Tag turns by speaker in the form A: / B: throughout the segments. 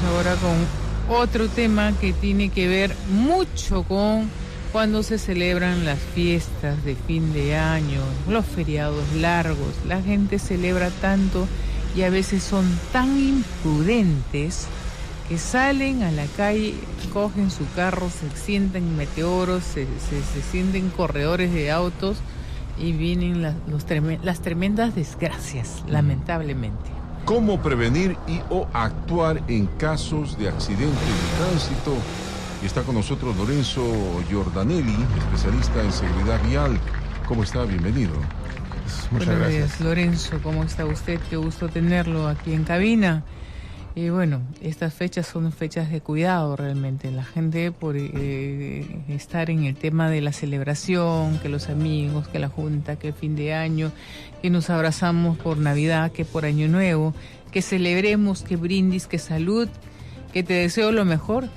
A: ahora con otro tema que tiene que ver mucho con cuando se celebran las fiestas de fin de año, los feriados largos. La gente celebra tanto y a veces son tan imprudentes que salen a la calle, cogen su carro, se sienten meteoros, se sienten corredores de autos y vienen las tremendas desgracias, lamentablemente.
B: ¿Cómo prevenir o actuar en casos de accidentes de tránsito? Y está con nosotros Lorenzo Giordanelli, especialista en seguridad vial. ¿Cómo está? Bienvenido.
A: Muchas gracias. Buenos días, Lorenzo. ¿Cómo está usted? Qué gusto tenerlo aquí en cabina. Y bueno, estas fechas son fechas de cuidado realmente. La gente por estar en el tema de la celebración, que los amigos, que la junta, que el fin de año, que nos abrazamos por Navidad, que por Año Nuevo, que celebremos, que brindis, que salud, que te deseo lo mejor.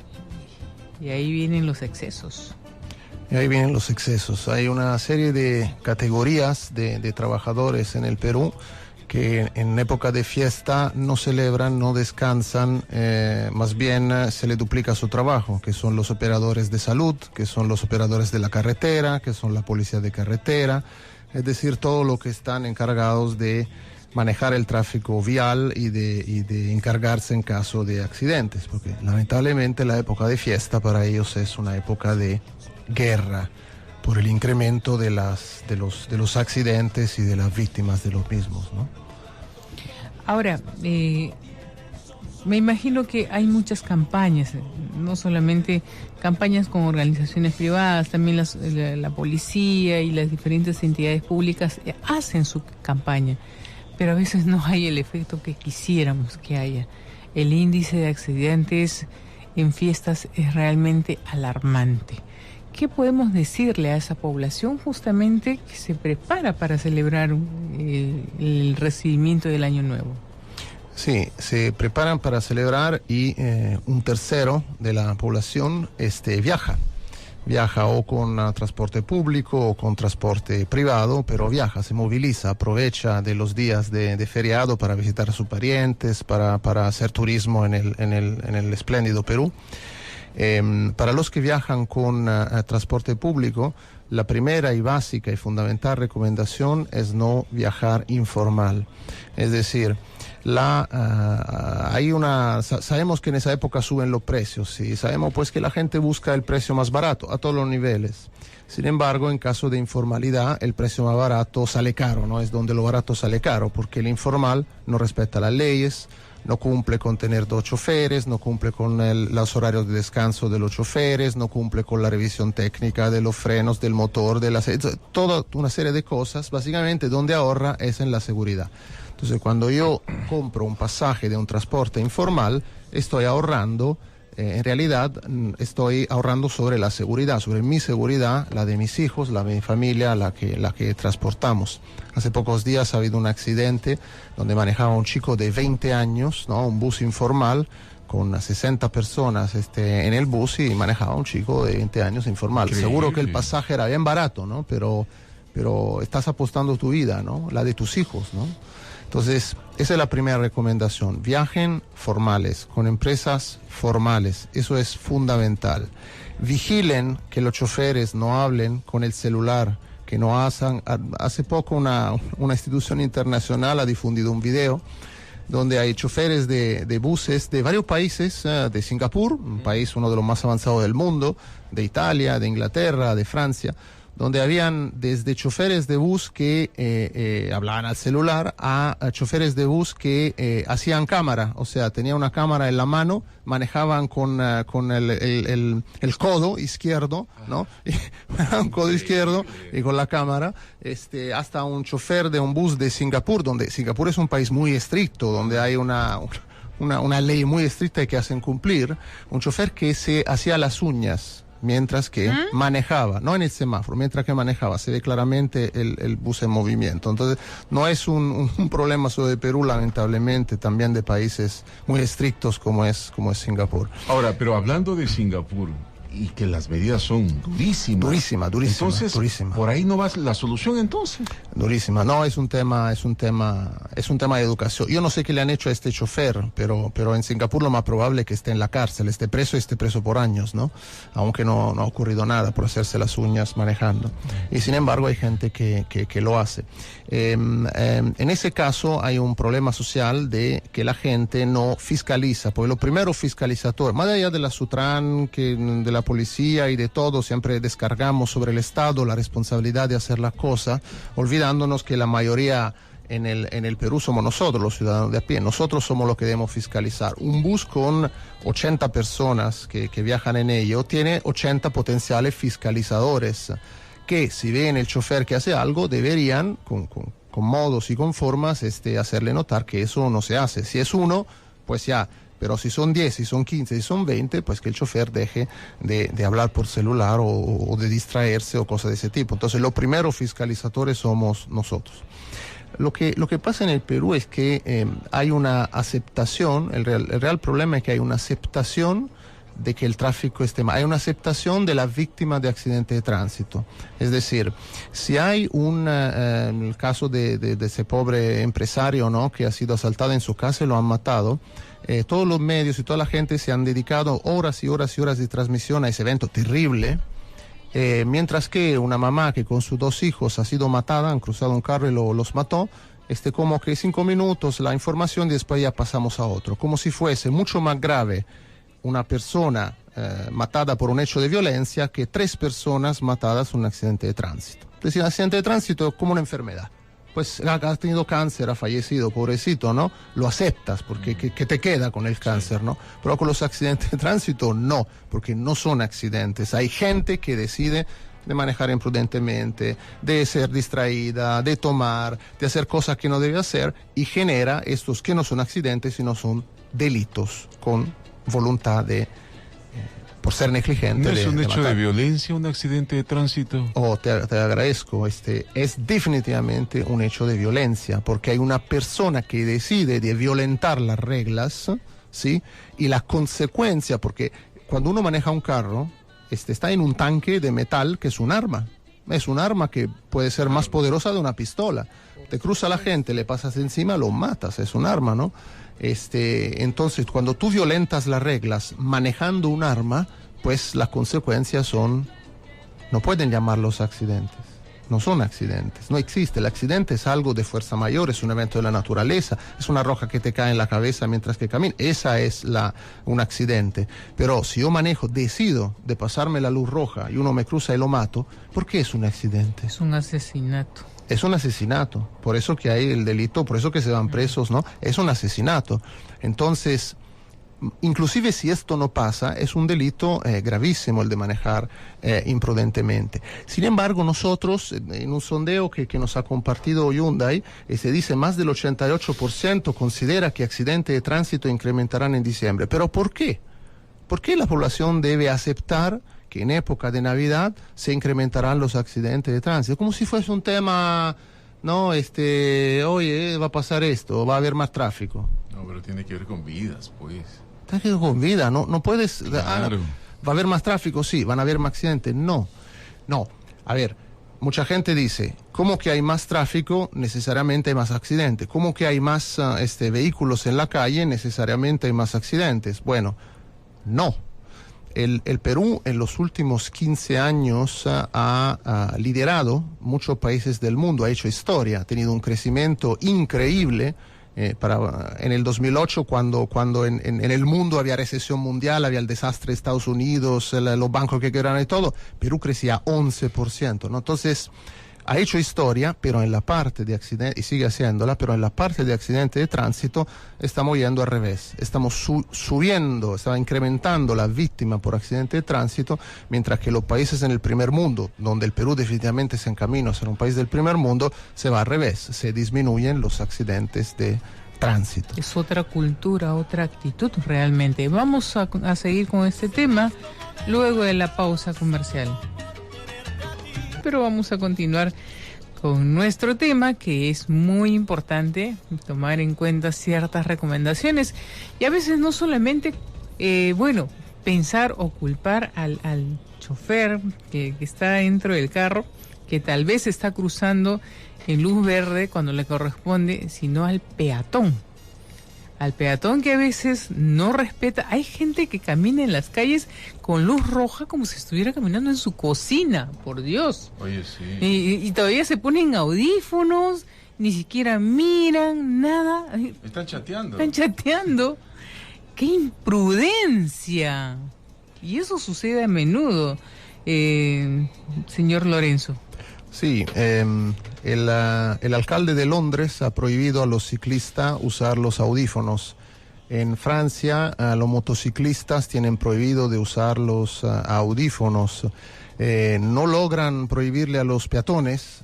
A: Y ahí vienen los excesos.
C: Hay una serie de categorías de trabajadores en el Perú que en época de fiesta no celebran, no descansan, más bien se le duplica su trabajo, que son los operadores de salud, que son los operadores de la carretera, que son la policía de carretera, es decir, todo lo que están encargados de manejar el tráfico vial y de encargarse en caso de accidentes, porque lamentablemente la época de fiesta para ellos es una época de guerra por el incremento de los accidentes y de las víctimas de los mismos, ¿no?
A: Ahora, me imagino que hay muchas campañas, no solamente campañas con organizaciones privadas, también la policía y las diferentes entidades públicas hacen su campaña, pero a veces no hay el efecto que quisiéramos que haya. El índice de accidentes en fiestas es realmente alarmante. ¿Qué podemos decirle a esa población justamente que se prepara para celebrar el recibimiento del Año Nuevo?
C: Sí, se preparan para celebrar y un tercero de la población viaja o con transporte público o con transporte privado, pero viaja, se moviliza, aprovecha de los días de feriado para visitar a sus parientes, para hacer turismo en el espléndido Perú. Para los que viajan con transporte público, la primera y básica y fundamental recomendación es no viajar informal. Es decir, sabemos que en esa época suben los precios y sabemos pues que la gente busca el precio más barato a todos los niveles. Sin embargo, en caso de informalidad, el precio más barato sale caro, ¿no? Es donde lo barato sale caro, porque el informal no respeta las leyes, no cumple con tener 2 choferes, no cumple con los horarios de descanso de los choferes, no cumple con la revisión técnica de los frenos, del motor, toda una serie de cosas. Básicamente, donde ahorra es en la seguridad. Entonces, cuando yo compro un pasaje de un transporte informal, estoy ahorrando, en realidad estoy ahorrando sobre la seguridad, sobre mi seguridad, la de mis hijos, la de mi familia, la que transportamos. Hace pocos días ha habido un accidente donde manejaba un chico de 20 años, ¿no? Un bus informal con 60 personas en el bus y manejaba un chico de 20 años informal. Increíble. Seguro que el pasaje era bien barato, ¿no? Pero estás apostando tu vida, ¿no? La de tus hijos, ¿no? Entonces, esa es la primera recomendación. Viajen formales, con empresas formales. Eso es fundamental. Vigilen que los choferes no hablen con el celular, que no hacen. Hace poco una institución internacional ha difundido un video donde hay choferes de buses de varios países, de Singapur, un país uno de los más avanzados del mundo, de Italia, de Inglaterra, de Francia, donde habían desde choferes de bus que hablaban al celular a choferes de bus que hacían cámara, o sea, tenían una cámara en la mano, manejaban con el codo izquierdo, ¿no? Un codo izquierdo y con la cámara, hasta un chofer de un bus de Singapur, donde Singapur es un país muy estricto, donde hay una ley muy estricta que hacen cumplir, un chofer que se hacía las uñas mientras que manejaba, no en el semáforo, mientras que manejaba, se ve claramente el bus en movimiento. Entonces, no es un problema solo de Perú, lamentablemente, también de países muy estrictos como es Singapur.
B: Ahora, pero hablando de Singapur, y que las medidas son durísimas.
C: Durísima.
B: Entonces,
C: durísima.
B: por ahí no va la solución entonces.
C: Durísima. No, es un tema de educación. Yo no sé qué le han hecho a este chofer, pero en Singapur lo más probable es que esté en la cárcel, esté preso por años, ¿no? Aunque no ha ocurrido nada por hacerse las uñas manejando. Y sin embargo hay gente que lo hace. En ese caso hay un problema social de que la gente no fiscaliza, porque lo primero fiscalizador, más allá de la Sutran, de la policía y de todo, siempre descargamos sobre el Estado la responsabilidad de hacer la cosa, olvidándonos que la mayoría en el Perú somos nosotros, los ciudadanos de a pie. Nosotros somos los que debemos fiscalizar. Un bus con 80 personas que viajan en ello tiene 80 potenciales fiscalizadores que, si ven el chofer que hace algo, deberían, con modos y con formas, hacerle notar que eso no se hace. Si es uno, pues ya. Pero si son 10, si son 15, si son 20, pues que el chofer deje de hablar por celular o de distraerse o cosas de ese tipo. Entonces, los primeros fiscalizadores somos nosotros. Lo que pasa en el Perú es que hay una aceptación, el real problema es que hay una aceptación de que el tráfico esté mal. Hay una aceptación de las víctimas de accidentes de tránsito. Es decir, si hay el caso de ese pobre empresario, ¿no?, que ha sido asaltado en su casa y lo han matado, todos los medios y toda la gente se han dedicado horas y horas y horas de transmisión a ese evento terrible, mientras que una mamá que con sus 2 hijos ha sido matada, han cruzado un carro y los mató, como que 5 minutos la información y después ya pasamos a otro, como si fuese mucho más grave una persona matada por un hecho de violencia que 3 personas matadas en un accidente de tránsito. Es decir, un accidente de tránsito es como una enfermedad. Pues ha tenido cáncer, ha fallecido, pobrecito, ¿no? Lo aceptas porque que te queda con el cáncer, ¿no? Pero con los accidentes de tránsito no, porque no son accidentes. Hay gente que decide de manejar imprudentemente, de ser distraída, de tomar, de hacer cosas que no debe hacer y genera estos que no son accidentes, sino son delitos con voluntad por ser negligente.
B: ¿No es un hecho de violencia, un accidente de tránsito?
C: Te agradezco. Es definitivamente un hecho de violencia, porque hay una persona que decide de violentar las reglas, ¿sí? Y la consecuencia, porque cuando uno maneja un carro, está en un tanque de metal que es un arma. Es un arma que puede ser más poderosa de una pistola. Te cruza la gente, le pasas encima, lo matas, es un arma, ¿no? Entonces, cuando tú violentas las reglas manejando un arma, pues las consecuencias no pueden llamarlos accidentes, no son accidentes, no existe. El accidente es algo de fuerza mayor, es un evento de la naturaleza, es una roca que te cae en la cabeza mientras que caminas, esa es un accidente. Pero si yo decido de pasarme la luz roja y uno me cruza y lo mato, ¿por qué es un accidente?
A: Es un asesinato.
C: Es un asesinato, por eso que hay el delito, por eso que se van presos, ¿no? Es un asesinato. Entonces, inclusive si esto no pasa, es un delito gravísimo el de manejar imprudentemente. Sin embargo, nosotros, en un sondeo que nos ha compartido Hyundai, se dice más del 88% considera que accidentes de tránsito incrementarán en diciembre. ¿Pero por qué? ¿Por qué la población debe aceptar que en época de Navidad se incrementarán los accidentes de tránsito? Como si fuese un tema, ¿no? Oye, va a pasar esto, va a haber más tráfico.
B: No, pero tiene que ver con vidas, pues.
C: Tiene que ver con vida, no puedes...
B: Claro.
C: ¿Va a haber más tráfico? Sí. ¿Van a haber más accidentes? No. A ver, mucha gente dice, ¿cómo que hay más tráfico? Necesariamente hay más accidentes. ¿Cómo que hay más vehículos en la calle? Necesariamente hay más accidentes. Bueno, no. El Perú en los últimos 15 años ha liderado muchos países del mundo, ha hecho historia, ha tenido un crecimiento increíble. En el 2008, cuando en el mundo había recesión mundial, había el desastre de Estados Unidos, los bancos que quebraron y todo, Perú crecía 11%, ¿no? Entonces, ha hecho historia, pero en la parte de accidente, y sigue haciéndola, pero en la parte de accidente de tránsito estamos yendo al revés. Estamos estamos incrementando las víctimas por accidente de tránsito, mientras que los países en el primer mundo, donde el Perú definitivamente se encamina a ser un país del primer mundo, se va al revés, se disminuyen los accidentes de tránsito.
A: Es otra cultura, otra actitud realmente. Vamos a seguir con este tema luego de la pausa comercial. Pero vamos a continuar con nuestro tema, que es muy importante tomar en cuenta ciertas recomendaciones y a veces no solamente, pensar o culpar al chofer que está dentro del carro, que tal vez está cruzando en luz verde cuando le corresponde, sino al peatón. Al peatón que a veces no respeta. Hay gente que camina en las calles con luz roja como si estuviera caminando en su cocina, por Dios.
B: Oye, sí.
A: Y todavía se ponen audífonos, ni siquiera miran, nada.
B: Están chateando.
A: Están chateando. ¡Qué imprudencia! Y eso sucede a menudo, señor Lorenzo.
C: Sí, el alcalde de Londres ha prohibido a los ciclistas usar los audífonos. En Francia, los motociclistas tienen prohibido de usar los audífonos. No logran prohibirle a los peatones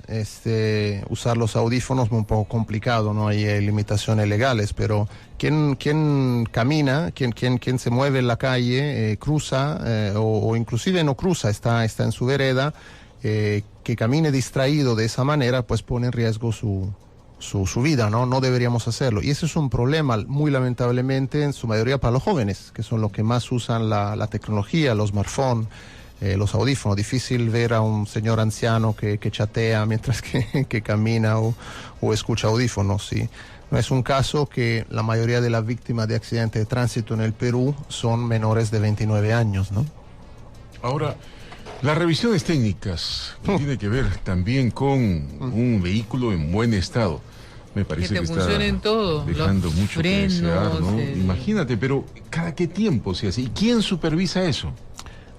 C: usar los audífonos, un poco complicado, no hay limitaciones legales, pero quien camina, quien se mueve en la calle, cruza o inclusive no cruza, está en su vereda, que camine distraído de esa manera, pues pone en riesgo su vida, ¿no? No deberíamos hacerlo. Y ese es un problema, muy lamentablemente, en su mayoría para los jóvenes, que son los que más usan la tecnología, los smartphones, los audífonos. Difícil ver a un señor anciano que chatea mientras que camina o escucha audífonos, ¿sí? No es un caso que la mayoría de las víctimas de accidentes de tránsito en el Perú son menores de 29 años, ¿no?
B: Ahora, las revisiones técnicas tiene que ver también con un vehículo en buen estado. Me parece que está dejando mucho que desear, ¿no? Imagínate, pero ¿cada qué tiempo se hace? ¿Y quién supervisa eso?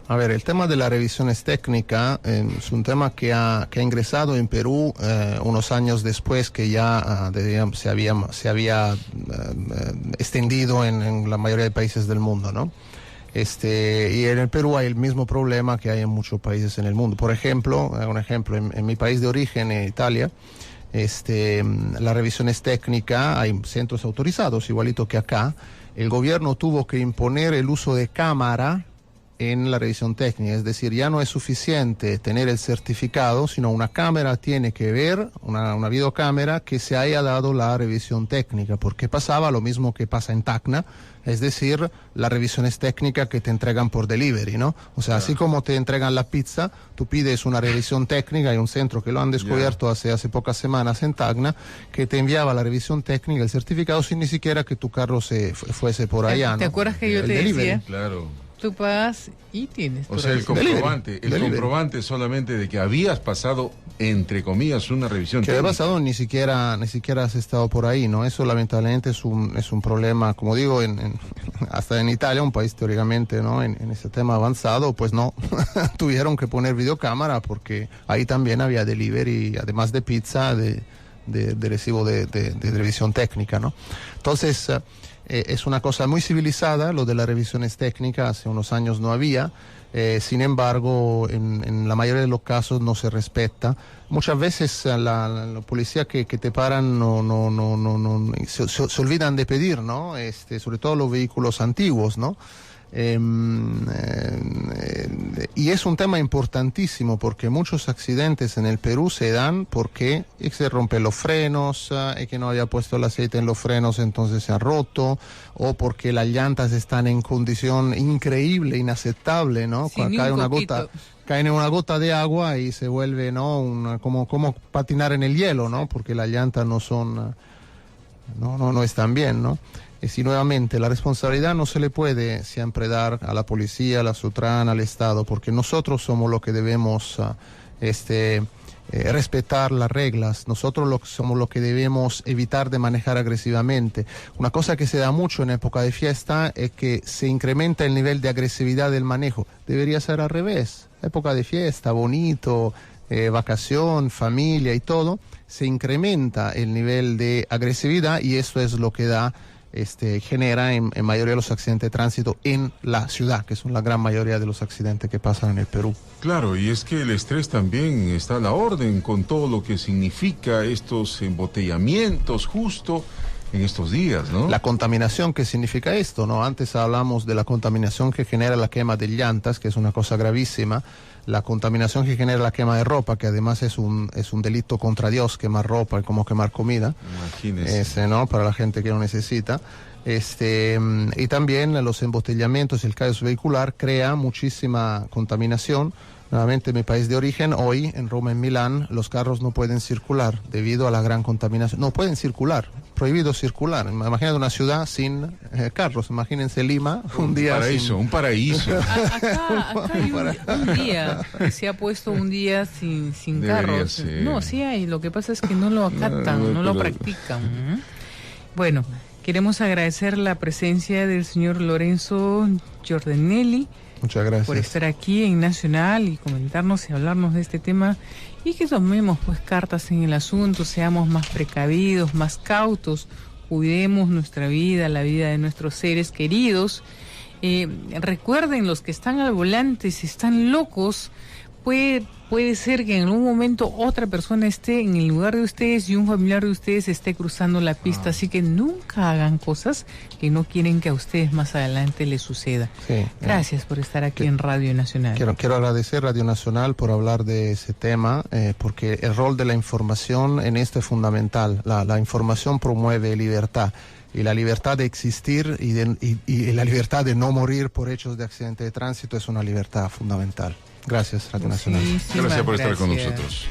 C: A ver, el tema de las revisiones técnicas es un tema que ha ingresado en Perú unos años después que ya se había extendido en la mayoría de países del mundo, ¿no? Y en el Perú hay el mismo problema que hay en muchos países en el mundo. Por ejemplo, en mi país de origen, en Italia, las revisiones técnicas, hay centros autorizados, igualito que acá. El gobierno tuvo que imponer el uso de cámara en la revisión técnica, es decir, ya no es suficiente tener el certificado, sino una cámara tiene que ver, una videocámara que se haya dado la revisión técnica, porque pasaba lo mismo que pasa en Tacna, es decir, las revisiones técnicas que te entregan por delivery, ¿no? O sea, así como te entregan la pizza, tú pides una revisión técnica, hay un centro que lo han descubierto hace pocas semanas en Tacna, que te enviaba la revisión técnica, el certificado, sin ni siquiera que tu carro fuese por allá, ¿no?
A: ¿Te acuerdas que yo te decía?
B: Claro.
A: Tú pagas y tienes.
B: O sea, el comprobante solamente de que habías pasado, entre comillas, una revisión técnica.
C: Que había pasado, ni siquiera has estado por ahí, ¿no? Eso lamentablemente es un problema, como digo, hasta en Italia, un país teóricamente, ¿no? En ese tema avanzado, pues no, tuvieron que poner videocámara porque ahí también había delivery, además de pizza, de recibo de revisión técnica, ¿no? Entonces, es una cosa muy civilizada, lo de las revisiones técnicas, hace unos años no había, sin embargo, en la mayoría de los casos no se respeta. Muchas veces la policía que te paran se olvidan de pedir, ¿no? Sobre todo los vehículos antiguos, ¿no? Y es un tema importantísimo porque muchos accidentes en el Perú se dan porque se rompen los frenos, y que no había puesto el aceite en los frenos, entonces se ha roto, o porque las llantas están en condición increíble, inaceptable, ¿no? Cuando cae una gota de agua y se vuelve, ¿no? Como patinar en el hielo, ¿no? Porque las llantas no están bien, ¿no? Y nuevamente, la responsabilidad no se le puede siempre dar a la policía, a la SUTRAN, al Estado, porque nosotros somos los que debemos respetar las reglas, nosotros somos los que debemos evitar de manejar agresivamente. Una cosa que se da mucho en época de fiesta es que se incrementa el nivel de agresividad del manejo. Debería ser al revés. Época de fiesta, bonito, vacación, familia y todo, se incrementa el nivel de agresividad y eso es lo que genera en mayoría de los accidentes de tránsito en la ciudad, que son la gran mayoría de los accidentes que pasan en el Perú.
B: Claro, y es que el estrés también está a la orden con todo lo que significa estos embotellamientos justo en estos días, ¿no?
C: La contaminación que significa esto, ¿no? Antes hablamos de la contaminación que genera la quema de llantas, que es una cosa gravísima. La contaminación que genera la quema de ropa, que además es un delito contra Dios, quemar ropa, como quemar comida.
B: Imagínese.
C: ¿No? Para la gente que lo necesita. Y también los embotellamientos, el caos vehicular crea muchísima contaminación. Nuevamente en mi país de origen, hoy en Roma, en Milán, los carros no pueden circular debido a la gran contaminación. No pueden circular, prohibido circular. Imagínate una ciudad sin carros, imagínense Lima, un día
B: paraíso,
C: sin...
B: un paraíso.
A: Acá hay un día que se ha puesto un día sin
B: Debería
A: carros.
B: ser.
A: No, sí hay, lo que pasa es que no lo acatan, no lo practican. Bueno, queremos agradecer la presencia del señor Lorenzo Giordanelli.
C: Muchas gracias.
A: Por estar aquí en Nacional y comentarnos y hablarnos de este tema y que tomemos pues cartas en el asunto, seamos más precavidos, más cautos, cuidemos nuestra vida, la vida de nuestros seres queridos. Recuerden, los que están al volante, si están locos, puede ser que en algún momento otra persona esté en el lugar de ustedes y un familiar de ustedes esté cruzando la pista, así que nunca hagan cosas que no quieren que a ustedes más adelante les suceda.
C: Sí,
A: Gracias por estar aquí en Radio Nacional.
C: Quiero agradecer Radio Nacional por hablar de ese tema, porque el rol de la información en esto es fundamental. La información promueve libertad. Y la libertad de existir y la libertad de no morir por hechos de accidente de tránsito es una libertad fundamental. Gracias, Radio Nacional.
A: Muchísimas
B: Gracias por estar con
A: gracias.
B: nosotros.